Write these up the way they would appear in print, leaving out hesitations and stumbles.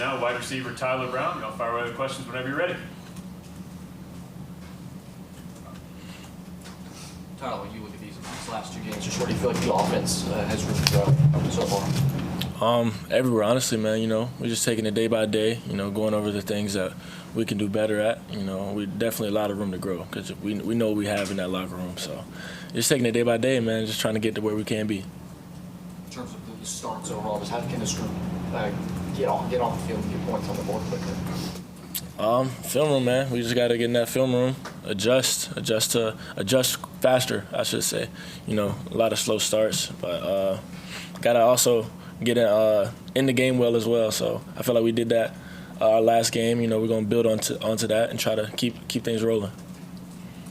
now wide receiver Tyler Brown. I'll fire away the questions whenever you're ready. Tyler, when you look at these last 2 games, just where do you feel like the offense has room to grow so far? Everywhere, honestly, man. We're just taking it day by day. Going over the things that we can do better at. We definitely a lot of room to grow because we know what we have in that locker room. So, just taking it day by day, man. Just trying to get to where we can be. In terms of the starts overall, just how can this group get on the field and get points on the board quickly? Film room, man. We just got to get in that film room, adjust faster, I should say. A lot of slow starts, but got to also get in the game well as well. So I feel like we did that our last game. We're going to build onto that and try to keep things rolling.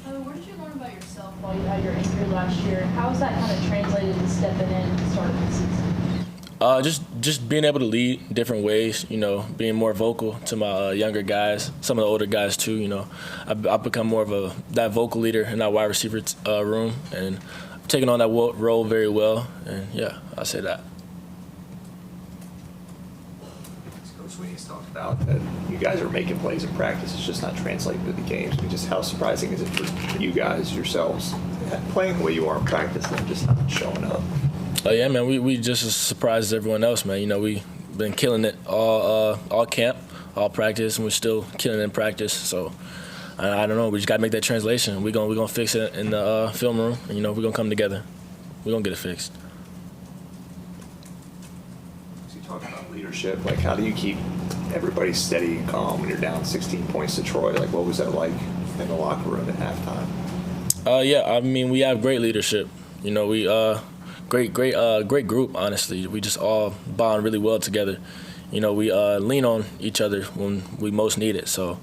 What did you learn about yourself while you had your injury last year? How has that kind of translated to stepping in at the start of the season? Just being able to lead different ways, being more vocal to my younger guys, some of the older guys too, I've become more of that vocal leader in that wide receiver room, and I've taken on that role very well, and yeah, I say that. Coach Sweeney's talked about that you guys are making plays in practice, it's just not translating to the games. Just how surprising is it for you guys yourselves playing the way you are in practice and just not showing up? Yeah, man, we just as surprised as everyone else, man. We've been killing it all camp, all practice, and we're still killing it in practice. So I don't know. We just got to make that translation. We're gonna fix it in the film room, and we're gonna come together. We're gonna get it fixed. So you talk about leadership. How do you keep everybody steady and calm when you're down 16 points to Troy? What was that like in the locker room at halftime? Yeah, we have great leadership. We great group, honestly. We just all bond really well together. We lean on each other when we most need it. So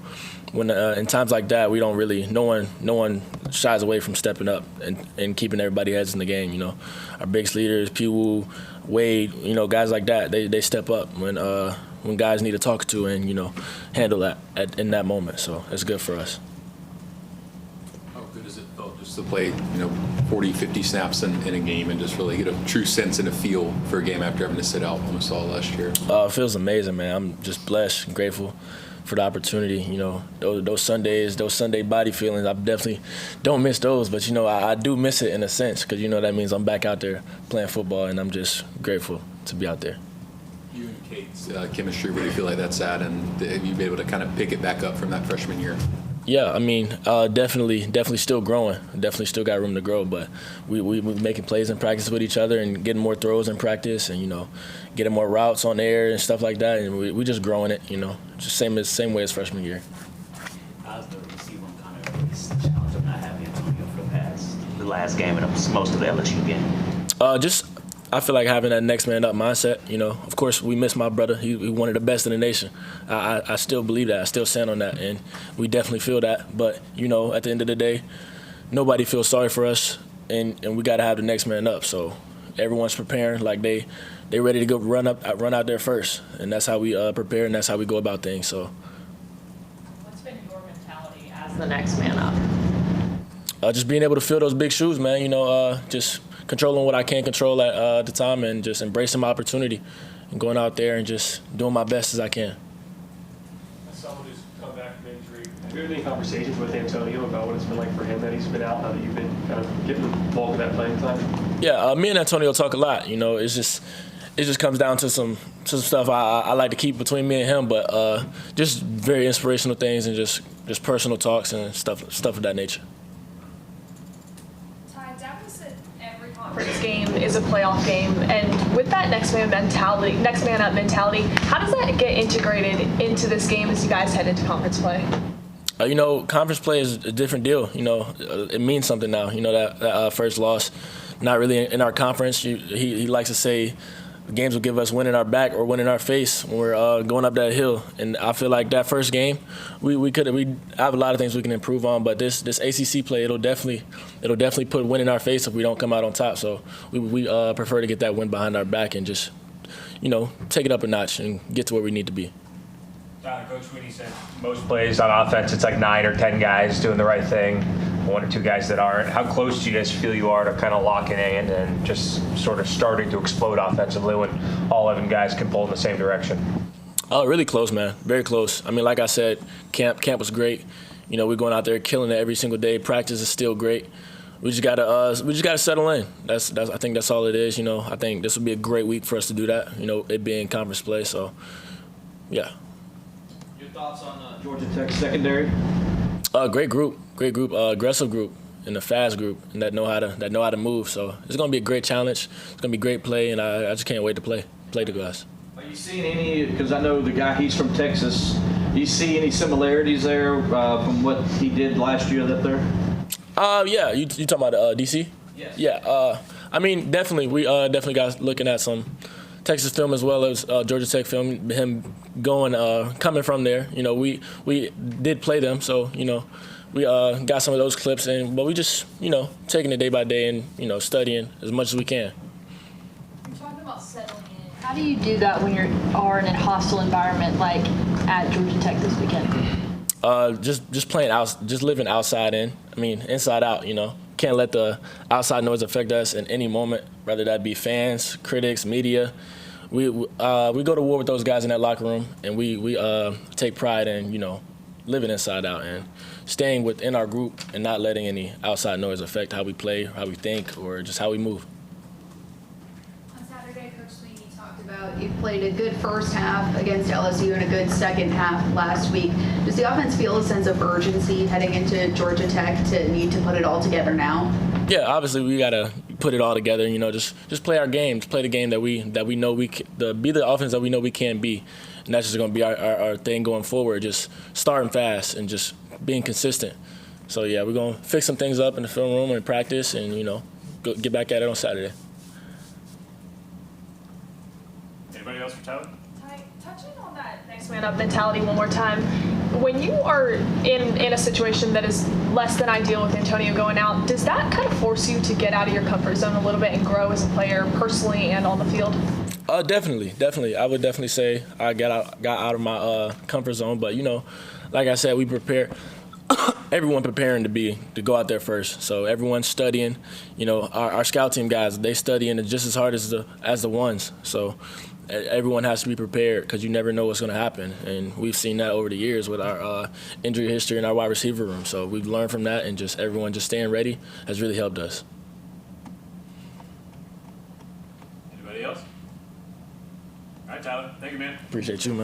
when in times like that, we don't really, no one shies away from stepping up and keeping everybody heads in the game. Our biggest leaders, Pew, Wade, guys like that, they step up when guys need to talk to and, handle that in that moment. So it's good for us. How good does it feel just to play, 40, 50 snaps in a game and just really get a true sense and a feel for a game after having to sit out almost all last year? It feels amazing, man. I'm just blessed and grateful for the opportunity. Those Sundays, those Sunday body feelings, I definitely don't miss those. But, I do miss it in a sense because, that means I'm back out there playing football, and I'm just grateful to be out there. You and Cade's chemistry, where do you feel like that's at, and have you been able to kind of pick it back up from that freshman year? Yeah, definitely still growing. Definitely still got room to grow, but we making plays in practice with each other and getting more throws in practice and, getting more routes on air and stuff like that. And we just growing it, just same way as freshman year. How's the receiver kind of the challenge of not having Antonio for the last game and most of the LSU game? I feel like having that next man up mindset. Of course, we miss my brother. He one of the best in the nation. I still believe that. I still stand on that, and we definitely feel that. But at the end of the day, nobody feels sorry for us, and we got to have the next man up. So everyone's preparing like they ready to go run out there first, and that's how we prepare, and that's how we go about things. So. What's been your mentality as the next man up? Just being able to fill those big shoes, man. Just controlling what I can control at the time and just embracing my opportunity and going out there and just doing my best as I can. As someone who's come back from injury, have you had any conversations with Antonio about what it's been like for him that he's been out, now that you've been kind of getting the bulk of that playing time? Yeah, me and Antonio talk a lot. It just comes down to some stuff I like to keep between me and him, but just very inspirational things and just personal talks and stuff of that nature. Conference game is a playoff game, and with that next man up mentality, how does that get integrated into this game as you guys head into conference play? Conference play is a different deal. It means something now. That first loss, not really in our conference. He likes to say games will give us wind in our back or wind in our face when we're going up that hill. And I feel like that first game, we have a lot of things we can improve on. But this ACC play, it'll definitely put wind in our face if we don't come out on top. So we prefer to get that wind behind our back and just take it up a notch and get to where we need to be. Coach Sweeney said most plays on offense, it's like 9 or 10 guys doing the right thing, 1 or 2 guys that aren't. How close do you guys feel you are to kind of locking in and just sort of starting to explode offensively when all 11 guys can pull in the same direction? Oh, really close, man. Very close. I mean, like I said, camp was great. You know, we're going out there killing it every single day. Practice is still great. We just gotta settle in. That's I think that's all it is. You know, I think this will be a great week for us to do that. You know, it being conference play. So, yeah. Your thoughts on Georgia Tech secondary? Great group, aggressive group, and a fast group, and that know how to move. So it's gonna be a great challenge. It's gonna be great play, and I just can't wait to play the guys. Are you seeing any? Because I know the guy, he's from Texas. Do you see any similarities there from what he did last year up there? Yeah. You talking about DC? Yes. Yeah. I mean, definitely. We definitely got looking at some Texas film as well as Georgia Tech film. Him coming from there. You know, we did play them, so you know, we got some of those clips in. But we just taking it day by day and studying as much as we can. You're talking about settling in. How do you do that when you are in a hostile environment like at Georgia Tech this weekend? Just playing out, just living outside in. I mean, inside out. You know, can't let the outside noise affect us in any moment, whether that be fans, critics, media. We go to war with those guys in that locker room, and we take pride in living inside out and staying within our group and not letting any outside noise affect how we play, how we think, or just how we move. On Saturday, Coach Sweeney talked about you played a good first half against LSU and a good second half last week. Does the offense feel a sense of urgency heading into Georgia Tech to need to put it all together now? Yeah, obviously we gotta put it all together. Just play our game, just play the game that we know be the offense that we know we can be, and that's just gonna be our thing going forward. Just starting fast and just being consistent. So yeah, we're gonna fix some things up in the film room and practice, and go get back at it on Saturday. Anybody else for Tyler? Touching on that next man up mentality one more time, when you are in a situation that is less than ideal with Antonio going out, does that kind of force you to get out of your comfort zone a little bit and grow as a player personally and on the field? Definitely. I would definitely say I got out of my comfort zone, but like I said, we prepare. Everyone preparing to go out there first. So everyone's studying. Our scout team guys, they studying just as hard as the ones. So everyone has to be prepared because you never know what's going to happen. And we've seen that over the years with our injury history in our wide receiver room. So we've learned from that, and just everyone just staying ready has really helped us. Anybody else? All right, Tyler. Thank you, man. Appreciate you, man.